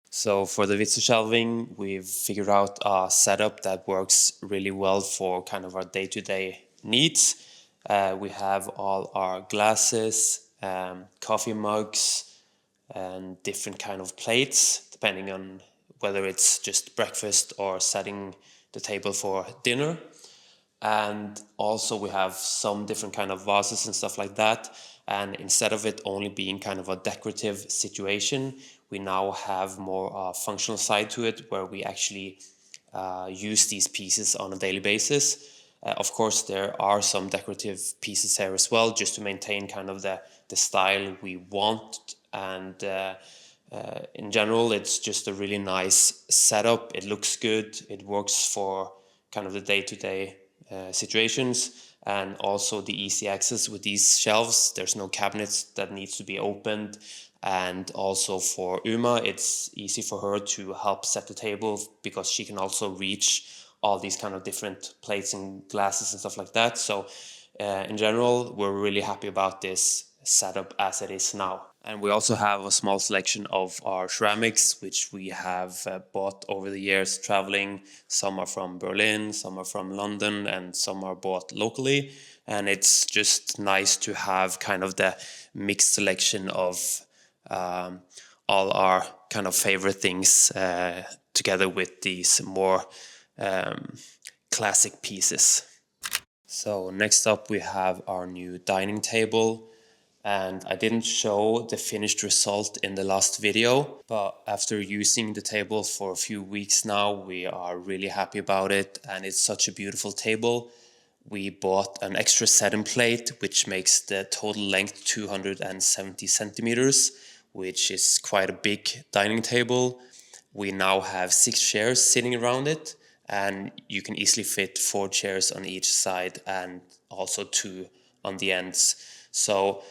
So for the Vitsu shelving, we've figured out a setup that works really well for kind of our day-to-day needs. We have all our glasses, coffee mugs, and different kind of plates, depending on whether it's just breakfast or setting the table for dinner. And also we have some different kind of vases and stuff like that. And instead of it only being kind of a decorative situation, we now have more functional side to it, where we actually use these pieces on a daily basis. Of course, there are some decorative pieces here as well, just to maintain kind of the style we want. And in general, it's just a really nice setup. It looks good. It works for kind of the day-to-day situations, and also the easy access with these shelves. There's no cabinets that needs to be opened. And also for Uma, it's easy for her to help set the table, because she can also reach all these kind of different plates and glasses and stuff like that. So in general, we're really happy about this setup as it is now. And we also have a small selection of our ceramics, which we have bought over the years traveling. Some are from Berlin, some are from London, and some are bought locally. And it's just nice to have kind of the mixed selection of all our kind of favorite things together with these more classic pieces. So next up we have our new dining table. And I didn't show the finished result in the last video, but after using the table for a few weeks now, we are really happy about it, and it's such a beautiful table. We bought an extra setting plate, which makes the total length 270 centimeters, which is quite a big dining table. We now have 6 chairs sitting around it, and you can easily fit 4 chairs on each side and also 2 on the ends. So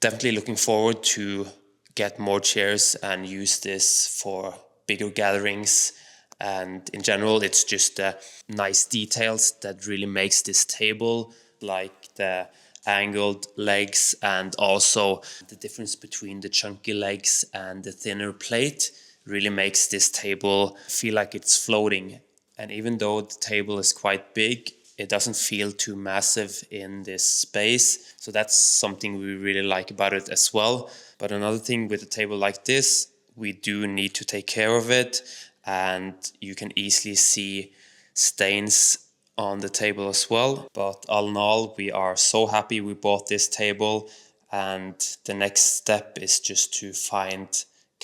definitely looking forward to get more chairs and use this for bigger gatherings. And in general, it's just the nice details that really makes this table, like the angled legs and also the difference between the chunky legs and the thinner plate really makes this table feel like it's floating. And even though the table is quite big, it doesn't feel too massive in this space. So that's something we really like about it as well. But another thing with a table like this, we do need to take care of it. And you can easily see stains on the table as well. But all in all, we are so happy we bought this table. And the next step is just to find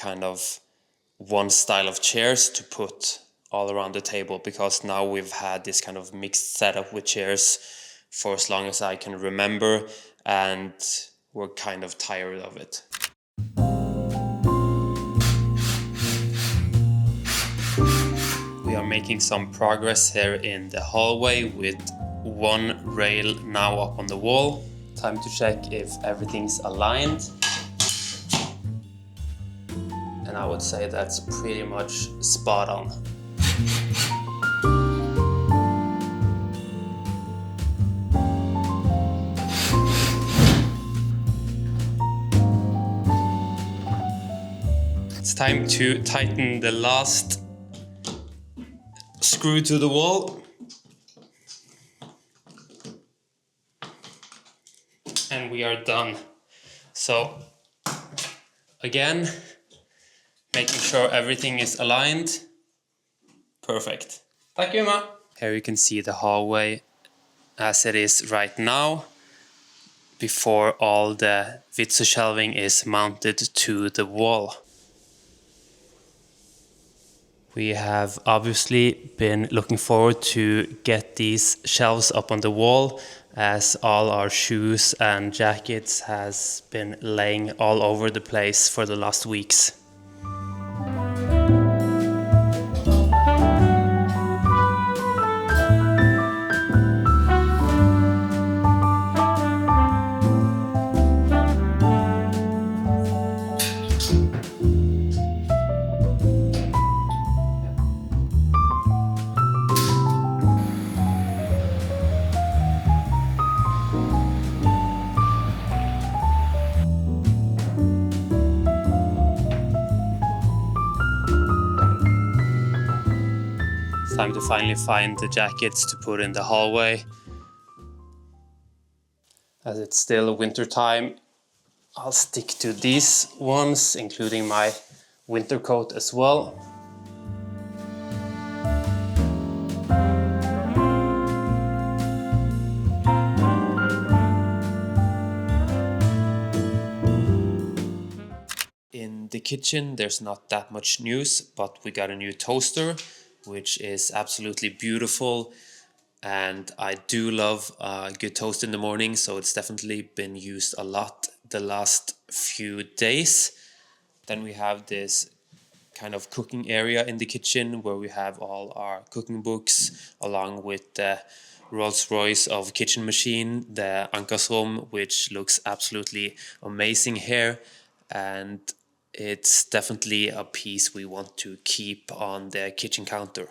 kind of one style of chairs to put all around the table, because now we've had this kind of mixed setup with chairs for as long as I can remember, and we're kind of tired of it. We are making some progress here in the hallway with one rail now up on the wall. Time to check if everything's aligned. And I would say that's pretty much spot on. It's time to tighten the last screw to the wall. And we are done. So again, making sure everything is aligned. Perfect. Thank you, Uma. Here you can see the hallway as it is right now, before all the Vitsu shelving is mounted to the wall. We have obviously been looking forward to get these shelves up on the wall, as all our shoes and jackets has been laying all over the place for the last weeks. Time to finally find the jackets to put in the hallway. As it's still winter time, I'll stick to these ones, including my winter coat as well. In the kitchen, there's not that much news, but we got a new toaster, which is absolutely beautiful. And I do love a good toast in the morning, so it's definitely been used a lot the last few days. Then we have this kind of cooking area in the kitchen where we have all our cooking books, along with the Rolls-Royce of kitchen machine, the Ankersrum, which looks absolutely amazing here. And it's definitely a piece we want to keep on the kitchen counter.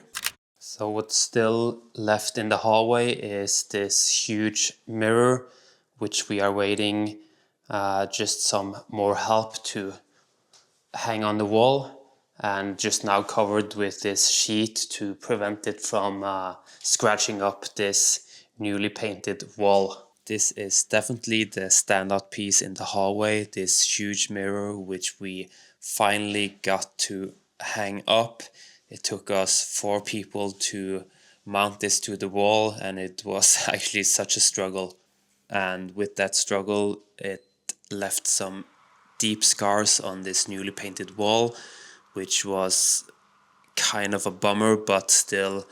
So what's still left in the hallway is this huge mirror, which we are waiting just some more help to hang on the wall, and just now covered with this sheet to prevent it from scratching up this newly painted wall. This is definitely the standout piece in the hallway, this huge mirror which we finally got to hang up. It took us 4 people to mount this to the wall, and it was actually such a struggle. And with that struggle, it left some deep scars on this newly painted wall, which was kind of a bummer, but still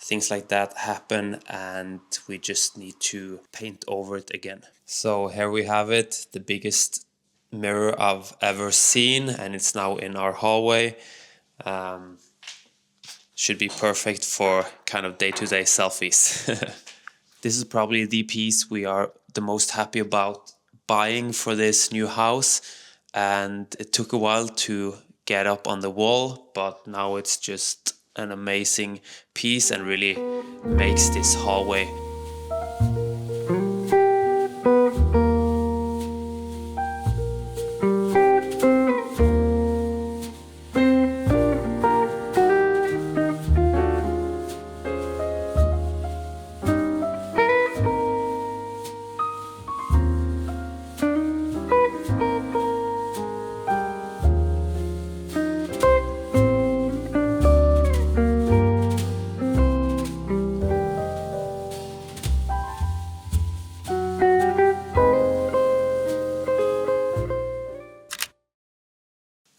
things like that happen and we just need to paint over it again. So here we have it, the biggest mirror I've ever seen, and it's now in our hallway. Should be perfect for kind of day-to-day selfies. This is probably the piece we are the most happy about buying for this new house, and it took a while to get up on the wall, but now it's just an amazing piece and really makes this hallway.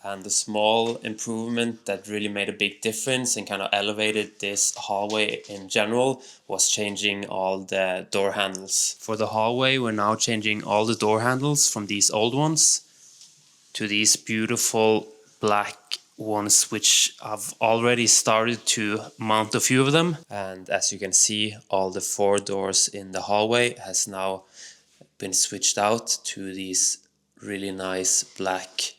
And the small improvement that really made a big difference and kind of elevated this hallway in general was changing all the door handles. For the hallway, we're now changing all the door handles from these old ones to these beautiful black ones, which I've already started to mount a few of them. And as you can see, all the 4 doors in the hallway has now been switched out to these really nice black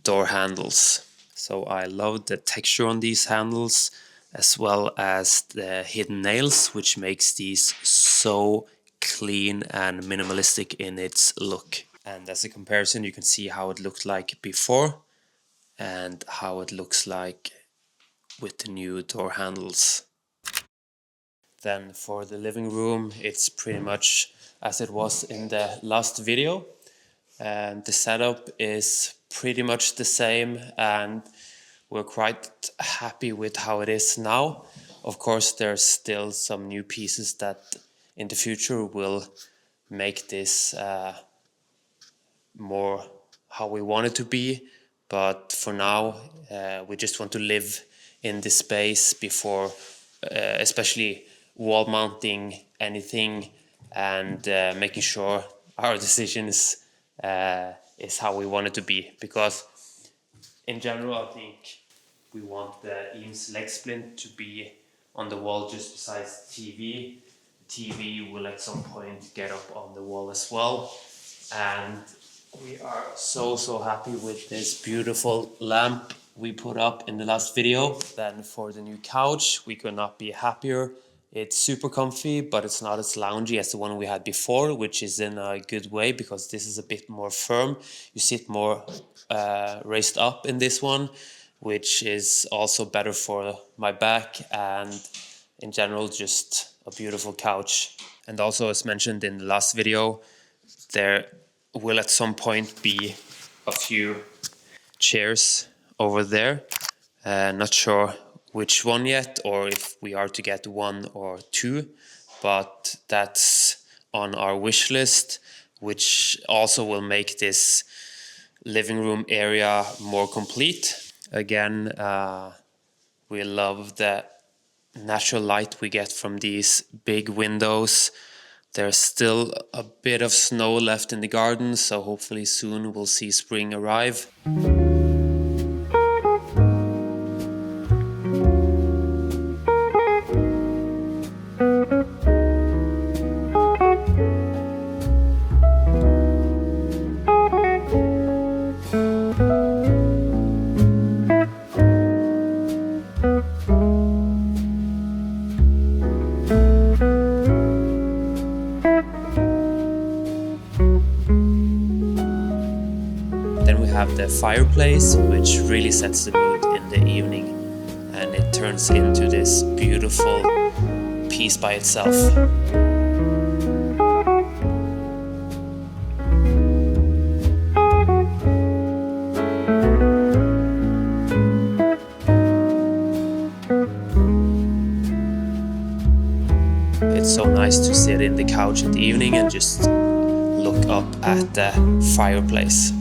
door handles. So I love the texture on these handles, as well as the hidden nails, which makes these so clean and minimalistic in its look. And as a comparison, you can see how it looked like before and how it looks like with the new door handles. Then for the living room, it's pretty much as it was in the last video. And the setup is pretty much the same, and we're quite happy with how it is now. Of course, there's still some new pieces that in the future will make this more how we want it to be, but for now we just want to live in this space before especially wall mounting anything, and making sure our decisions is how we want it to be, because in general I think we want the Eames leg splint to be on the wall just besides the TV. The TV will at some point get up on the wall as well, and we are so happy with this beautiful lamp we put up in the last video. Then for the new couch, we could not be happier. It's super comfy, but it's not as loungy as the one we had before, which is in a good way because this is a bit more firm. You sit more raised up in this one, which is also better for my back and in general just a beautiful couch. And also, as mentioned in the last video, there will at some point be a few chairs over there. Not sure which one yet, or if we are to get one or two, but that's on our wish list, which also will make this living room area more complete. Again, we love the natural light we get from these big windows. There's still a bit of snow left in the garden, so hopefully soon we'll see spring arrive. Then we have the fireplace, which really sets the mood in the evening, and it turns into this beautiful piece by itself. It's so nice to sit in the couch in the evening and just look up at the fireplace.